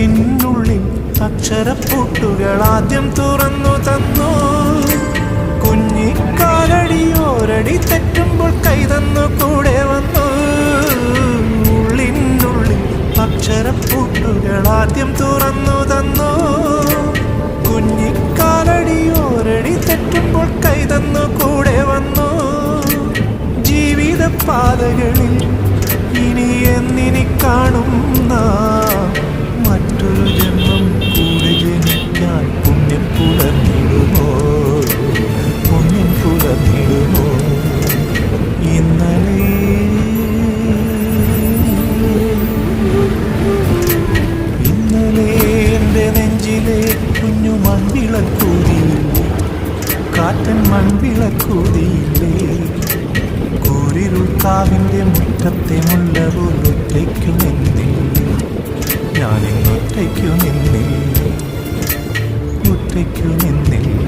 ഉള്ളിനുള്ളിൽ അക്ഷരപ്പൂട്ടുകൾ ആദ്യം തുറന്നു തന്നു. കുഞ്ഞിക്കാലടിയോരടി തെറ്റുമ്പോൾ കൈതന്നു കൂടെ വന്നു. ഉള്ളിനുള്ളിൽ അക്ഷരപ്പൂട്ടുകൾ ആദ്യം തുറന്നു തന്നു. കുഞ്ഞിക്കാലടിയോരടി തെറ്റുമ്പോൾ കൈതന്നു കൂടെ വന്നു. ജീവിതപാതകളിൽ ഇനി എന്നിനി കാണുന്ന മറ്റൊരു ജന്മം കൂടെ ജനിക്കാൻ പുണ്യം പുലർന്നിടുമോ, പുണ്യം പുലർന്നിടുമോ? ഇന്നലെ എൻ്റെ നെഞ്ചിലെ കുഞ്ഞു മൺവിളക്കൂതിയില്ലേ, കാറ്റൻ മൺവിളക്കൂതിയില്ലേ? കൂരിരുൾ കാവിൻ്റെ മുറ്റത്തെ മുല്ല പോലൊറ്റയ്ക്കു നിന്നില്ലേ, ഞാനിന്നൊറ്റയ്ക്കു നിന്നില്ലേ, ഒറ്റയ്ക്കു നിന്നില്ലേ?